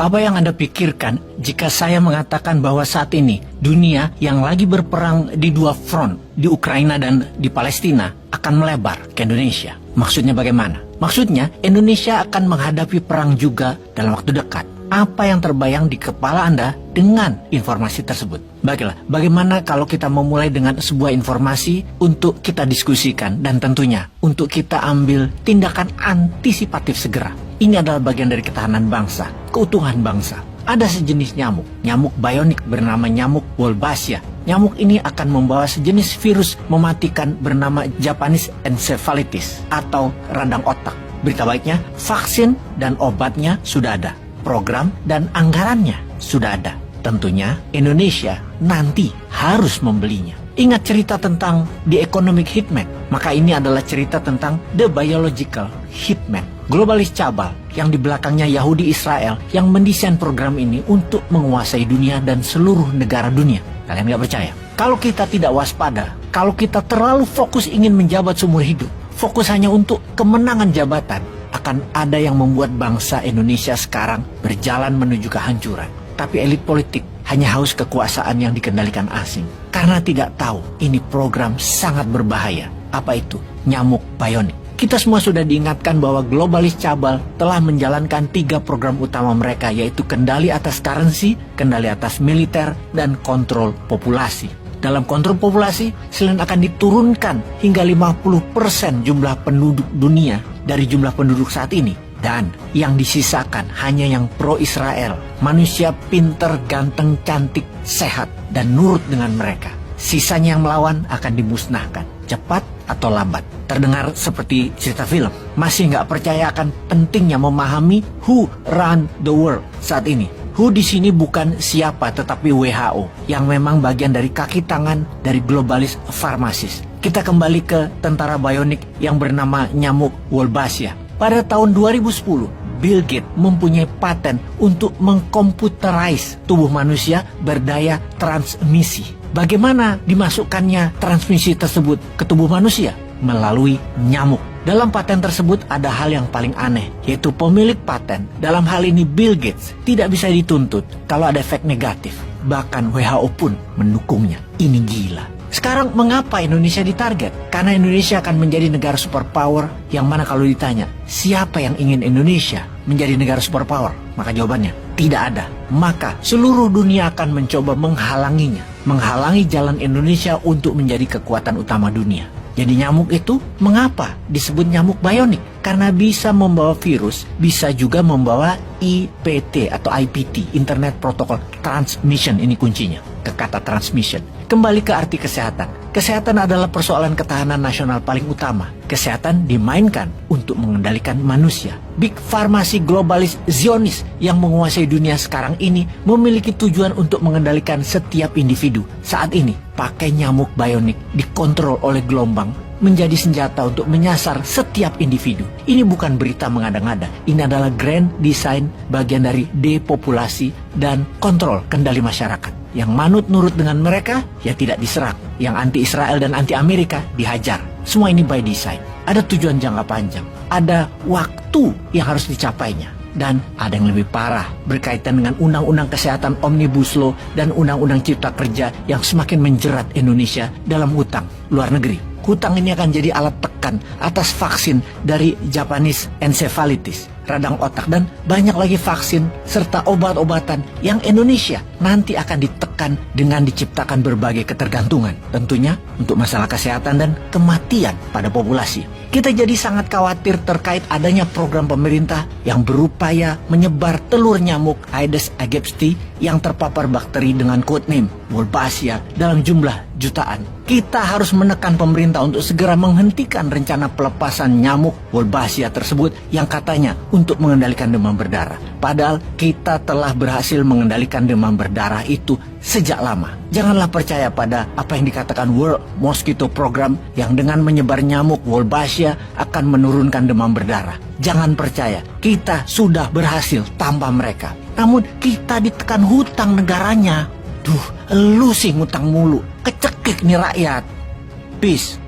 Apa yang Anda pikirkan jika saya mengatakan bahwa saat ini dunia yang lagi berperang di dua front, di Ukraina dan di Palestina, akan melebar ke Indonesia? Maksudnya bagaimana? Maksudnya Indonesia akan menghadapi perang juga dalam waktu dekat. Apa yang terbayang di kepala Anda dengan informasi tersebut? Baiklah, bagaimana kalau kita memulai dengan sebuah informasi untuk kita diskusikan dan tentunya untuk kita ambil tindakan antisipatif segera. Ini adalah bagian dari ketahanan bangsa, keutuhan bangsa. Ada sejenis nyamuk bionik bernama nyamuk Wolbachia. Nyamuk ini akan membawa sejenis virus mematikan bernama Japanese encephalitis atau radang otak. Berita baiknya, vaksin dan obatnya sudah ada. Program dan anggarannya sudah ada. Tentunya Indonesia nanti harus membelinya. Ingat cerita tentang The Economic Hitman? Maka ini adalah cerita tentang The Biological Hitman. Globalis cabal yang di belakangnya Yahudi Israel yang mendesain program ini untuk menguasai dunia dan seluruh negara dunia. Kalian gak percaya? Kalau kita tidak waspada, kalau kita terlalu fokus ingin menjabat seumur hidup, fokus hanya untuk kemenangan jabatan, akan ada yang membuat bangsa Indonesia sekarang berjalan menuju kehancuran. Tapi elit politik hanya haus kekuasaan yang dikendalikan asing. Karena tidak tahu ini program sangat berbahaya. Apa itu? Nyamuk bionik. Kita semua sudah diingatkan bahwa globalis cabal telah menjalankan 3 program utama mereka, yaitu kendali atas currency, kendali atas militer, dan kontrol populasi. Dalam kontrol populasi, selain akan diturunkan hingga 50% jumlah penduduk dunia dari jumlah penduduk saat ini. Dan yang disisakan hanya yang pro-Israel, manusia pinter, ganteng, cantik, sehat, dan nurut dengan mereka. Sisanya yang melawan akan dimusnahkan, cepat atau lambat. Terdengar seperti cerita film. Masih nggak percaya akan pentingnya memahami who run the world saat ini. WHO di sini bukan siapa tetapi WHO yang memang bagian dari kaki tangan dari globalis farmasis. Kita kembali ke tentara bionik yang bernama nyamuk Wolbachia. Pada tahun 2010, Bill Gates mempunyai paten untuk mengkomputerize tubuh manusia berdaya transmisi. Bagaimana dimasukkannya transmisi tersebut ke tubuh manusia? Melalui nyamuk. Dalam paten tersebut ada hal yang paling aneh, yaitu pemilik paten, dalam hal ini Bill Gates, tidak bisa dituntut kalau ada efek negatif. Bahkan WHO pun mendukungnya. Ini gila. Sekarang mengapa Indonesia ditarget? Karena Indonesia akan menjadi negara superpower yang mana kalau ditanya, siapa yang ingin Indonesia menjadi negara superpower? Maka jawabannya, tidak ada. Maka seluruh dunia akan mencoba menghalanginya. Menghalangi jalan Indonesia untuk menjadi kekuatan utama dunia. Jadi nyamuk itu mengapa disebut nyamuk bionik? Karena bisa membawa virus, bisa juga membawa IPT atau IPT, Internet Protocol Transmission, ini kuncinya, ke kata transmission. Kembali ke arti kesehatan. Kesehatan adalah persoalan ketahanan nasional paling utama. Kesehatan dimainkan untuk mengendalikan manusia. Big Farmasi globalis Zionis yang menguasai dunia sekarang ini memiliki tujuan untuk mengendalikan setiap individu. Saat ini, pakai nyamuk bionik dikontrol oleh gelombang menjadi senjata untuk menyasar setiap individu. Ini bukan berita mengada-ngada. Ini adalah grand design bagian dari depopulasi dan kontrol kendali masyarakat. Yang manut nurut dengan mereka, ya tidak diserang. Yang anti-Israel dan anti-Amerika dihajar. Semua ini by design. Ada tujuan jangka panjang. Ada waktu yang harus dicapainya. Dan ada yang lebih parah berkaitan dengan Undang-Undang Kesehatan Omnibus Law dan Undang-Undang Cipta Kerja yang semakin menjerat Indonesia dalam hutang luar negeri. Hutang ini akan jadi alat tekan atas vaksin dari Japanese encephalitis, radang otak, dan banyak lagi vaksin serta obat-obatan yang Indonesia nanti akan ditekan dengan diciptakan berbagai ketergantungan. Tentunya untuk masalah kesehatan dan kematian pada populasi. Kita jadi sangat khawatir terkait adanya program pemerintah yang berupaya menyebar telur nyamuk Aedes aegypti yang terpapar bakteri dengan codename Wolbachia dalam jumlah jutaan. Kita harus menekan pemerintah untuk segera menghentikan rencana pelepasan nyamuk Wolbachia tersebut yang katanya untuk mengendalikan demam berdarah. Padahal kita telah berhasil mengendalikan demam berdarah itu sejak lama. Janganlah percaya pada apa yang dikatakan World Mosquito Program yang dengan menyebar nyamuk Wolbachia akan menurunkan demam berdarah. Jangan percaya, kita sudah berhasil tanpa mereka. Namun kita ditekan hutang negaranya. Duh, lu sih ngutang mulu. Kecekik nih rakyat. Peace.